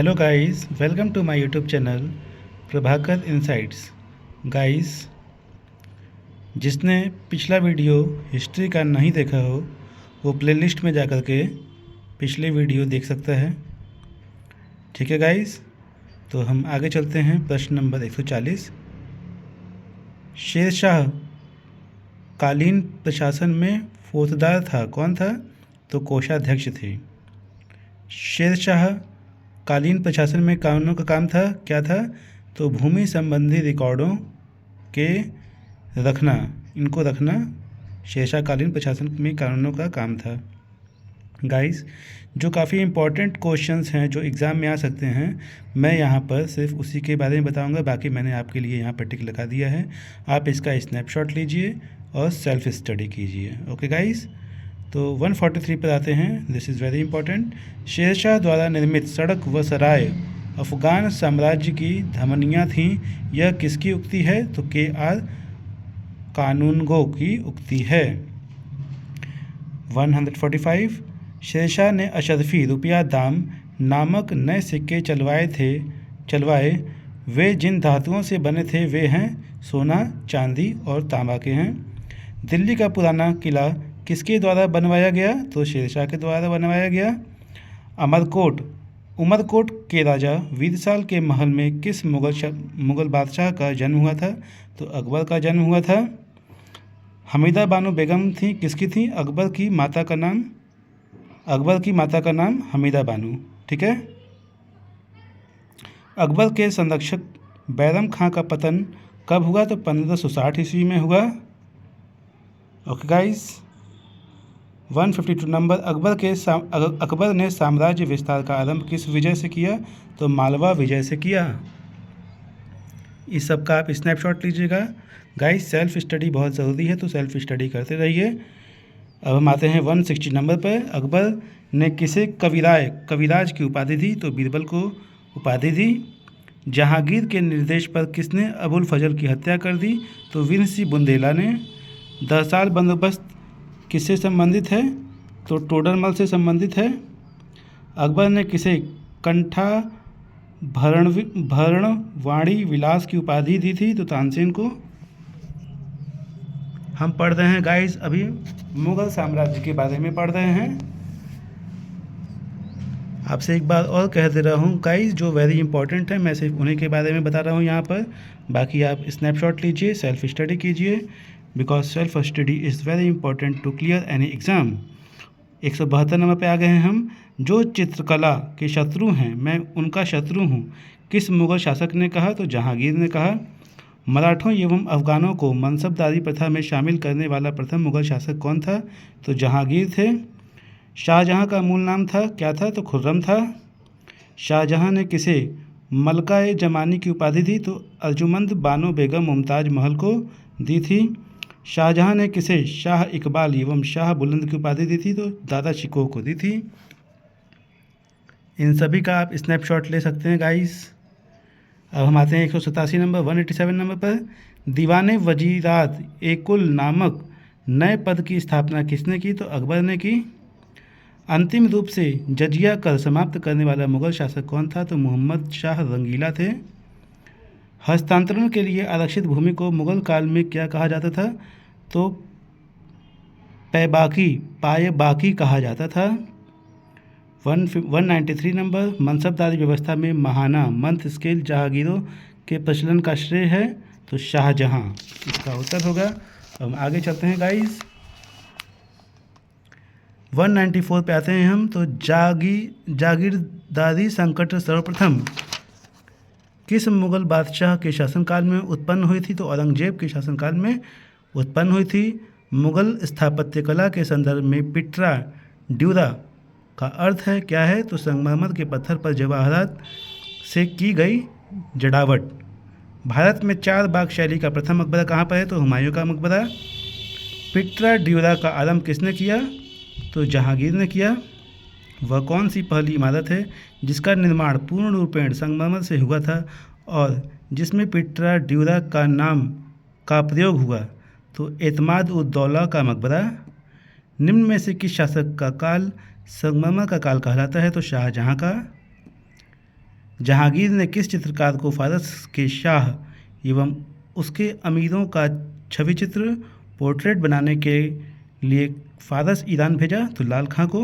Hello guys, welcome to my YouTube channel Prabhakar Insights. Guys, जिसने पिछला video history का नहीं देखा हो वो प्लेलिस्ट में जाकर के पिछले वीडियो देख सकता है। ठीक है गाइस, तो हम आगे चलते हैं। प्रश्न नंबर 140। शेरशाह कालीन प्रशासन में फौजदार था, कौन था? तो कोषाध्यक्ष थे। शेरशाह कालीन प्रशासन में कानूनों का काम था, क्या था? तो भूमि संबंधी रिकॉर्डों के रखना, इनको रखना शेरशाह कालीन प्रशासन में कानूनों का काम था। गाइस, जो काफ़ी इम्पोर्टेंट क्वेश्चंस हैं जो एग्ज़ाम में आ सकते हैं, मैं यहाँ पर सिर्फ उसी के बारे में बताऊँगा। बाकी मैंने आपके लिए यहाँ पर टिक लगा दिया है, आप इसका स्नैपशॉट लीजिए और सेल्फ स्टडी कीजिए। ओके गाइस, तो 143 पर आते हैं। This is very important. Sher Shah द्वारा निर्मित सड़क व सराय अफ़गान साम्राज्य की धमनियाँ थीं, यह किसकी उक्ति है? तो KR कानूनगो की उक्ति है। 145। शेरशाह ने अशरफी रुपया दाम नामक नए सिक्के चलवाए। वे जिन धातुओं से बने थे वे हैं सोना, चांदी और तांबा के हैं। दिल्ली का पुराना किला किसके द्वारा बनवाया गया? तो शेरशाह के द्वारा बनवाया गया। उमरकोट के राजा वीरसाल के महल में किस मुगल बादशाह का जन्म हुआ था? तो अकबर का जन्म हुआ था। हमीदा बानो बेगम थी, किसकी थी? अकबर की माता का नाम हमीदा बानो। ठीक है। अकबर के संरक्षक बैरम खां का पतन कब हुआ? तो 1560 ईस्वी में हुआ। Okay guys, 152 number. अकबर ने साम्राज्य विस्तार का आरंभ किस विजय से किया? तो मालवा विजय से किया। इस सब का आप स्नैपशॉट लीजिएगा। गाइस, सेल्फ स्टडी बहुत ज़रूरी है, तो सेल्फ स्टडी करते रहिए। अब हम आते हैं 160 नंबर पर। अकबर ने किसे कविराज की उपाधि दी? तो बीरबल को उपाधि दी। जहांगीर के निर्देश पर किसने अबुल फजल की हत्या कर दी? तो वीर सिंह बुंदेला ने। 10 साल बंदोबस्त किससे संबंधित है? तो टोडरमल से संबंधित है। अकबर ने किसे कंठा भरणवाणी विलास की उपाधि दी थी? तो तानसेन को। हम पढ़ रहे हैं गाइस, अभी मुगल साम्राज्य के बारे में पढ़ रहे हैं। आपसे एक बार और कह दे रहा हूँ गाइस, जो वेरी इंपॉर्टेंट है मैं सिर्फ उन्हीं के बारे में बता रहा हूँ यहाँ पर। बाकी आप स्नैपशॉट लीजिए, सेल्फ स्टडी कीजिए, because self study is very important to clear any exam. 172 number पे आ गए हैं हम। जो चित्रकला के शत्रु हैं मैं उनका शत्रु हूँ, किस मुगल शासक ने कहा? तो जहांगीर ने कहा। मराठों एवं अफगानों को मनसबदारी प्रथा में शामिल करने वाला प्रथम मुगल शासक कौन था? तो जहांगीर थे। शाहजहां का मूल नाम था, क्या था? तो खुर्रम था। शाहजहां ने किसे मलका-ए जमानी की उपाधि दी? तो अर्जुमंद बानो बेगम मुमताज़ महल को दी थी। शाहजहां ने किसे शाह इकबाल एवं शाह बुलंद की उपाधि दी थी? तो दादा शिकोह को दी थी। इन सभी का आप स्नैपशॉट ले सकते हैं गाइस। अब हम आते हैं 187 नंबर 187 नंबर पर। दीवाने वजीरात एकुल नामक नए पद की स्थापना किसने की? तो अकबर ने की। अंतिम रूप से जजिया कर समाप्त करने वाला मुगल शासक कौन था? तो मोहम्मद शाह रंगीला थे। हस्तांतरण के लिए आरक्षित भूमि को मुगल काल में क्या कहा जाता था? तो पायबाकी कहा जाता था। 193 नंबर। मनसबदारी व्यवस्था में महाना मंथ स्केल जहांगीरों के प्रचलन का श्रेय है? तो शाहजहां इसका उत्तर होगा। हम आगे चलते हैं गाइस, 194 पे आते हैं हम। तो जागीरदारी संकट सर्वप्रथम किस मुगल बादशाह के शासनकाल में उत्पन्न हुई थी? तो औरंगजेब के शासनकाल में उत्पन्न हुई थी। मुगल स्थापत्य कला के संदर्भ में पिट्रा ड्यूरा का अर्थ है, क्या है? तो संगमरमर के पत्थर पर जवाहरात से की गई जड़ावट। भारत में 4 बाग शैली का प्रथम मकबरा कहाँ पर है? तो हुमायूं का मकबरा। पिट्रा ड्यूरा का आरंभ किसने किया? तो जहांगीर ने किया। वह कौन सी पहली इमारत है जिसका निर्माण पूर्ण रूपेण संगमरमर से हुआ था और जिसमें पिट्रा ड्यूरा का नाम का प्रयोग हुआ? तो एतमाद उद दौला का मकबरा। निम्न में से किस शासक का काल संगमरमर का काल कहलाता है? तो शाहजहां का। जहांगीर ने किस चित्रकार को फारस के शाह एवं उसके अमीरों का छवि चित्र पोर्ट्रेट बनाने के लिए फारस ईरान भेजा? तो लाल खां को।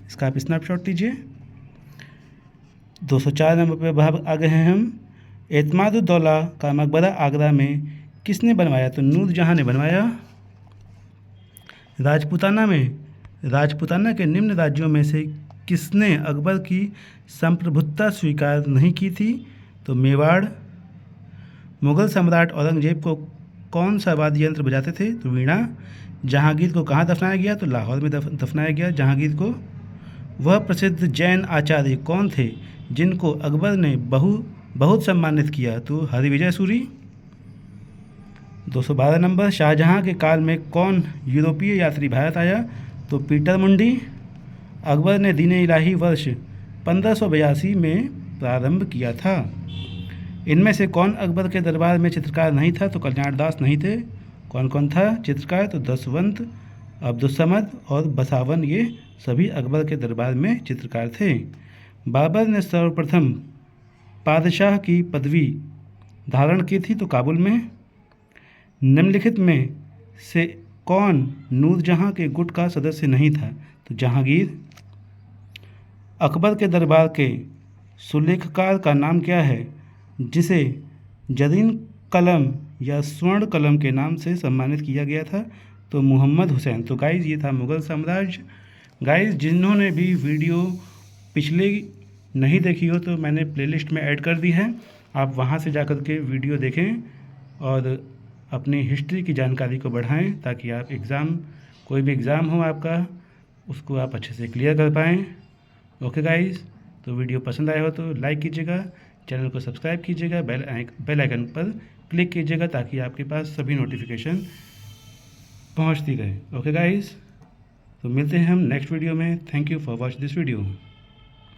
इसका आप स्नैपशॉट लीजिए। 204 नंबर पर भाग आ गए हैं हम। एतमादुद्दौला का मकबरा आगरा में किसने बनवाया? तो नूरजहां ने बनवाया। राजपूताना के निम्न राज्यों में से किसने अकबर की संप्रभुता स्वीकार नहीं की थी? तो मेवाड़। मुगल सम्राट औरंगजेब को कौन सा वाद्य यंत्र बजाते थे? तो वीणा। जहांगीर को कहाँ दफनाया गया? तो लाहौर में दफनाया गया जहांगीर को। वह प्रसिद्ध जैन आचार्य कौन थे जिनको अकबर ने बहुत सम्मानित किया? तो हरिविजय सूरी। 212 नंबर। शाहजहां के काल में कौन यूरोपीय यात्री भारत आया? तो पीटर मुंडी। अकबर ने दीन-ए इलाही वर्ष 1582 में प्रारंभ किया था। इनमें से कौन अकबर के दरबार में चित्रकार नहीं था? तो कल्याण दास नहीं थे। कौन कौन था चित्रकार? तो दसवंत, अब्दुस्समद और बसावन, ये सभी अकबर के दरबार में चित्रकार थे। बाबर ने सर्वप्रथम पादशाह की पदवी धारण की थी? तो काबुल में। निम्नलिखित में से कौन नूरजहां के गुट का सदस्य नहीं था? तो जहांगीर। अकबर के दरबार के सुलेखकार का नाम क्या है जिसे जरीन कलम या स्वर्ण कलम के नाम से सम्मानित किया गया था? तो मोहम्मद हुसैन। तो गाइज़ ये था मुग़ल साम्राज्य। गाइज़ जिन्होंने भी वीडियो पिछले नहीं देखी हो तो मैंने प्लेलिस्ट में ऐड कर दी है, आप वहाँ से जाकर के वीडियो देखें और अपनी हिस्ट्री की जानकारी को बढ़ाएं ताकि आप कोई भी एग्ज़ाम हो आपका उसको आप अच्छे से क्लियर कर पाएँ। ओके गाइज़, तो वीडियो पसंद आया हो तो लाइक कीजिएगा, चैनल को सब्सक्राइब कीजिएगा, बेल आइकन पर क्लिक कीजिएगा ताकि आपके पास सभी नोटिफिकेशन पहुंचती रहे। ओके गाइज़, तो मिलते हैं हम नेक्स्ट वीडियो में। Thank you for watch this video.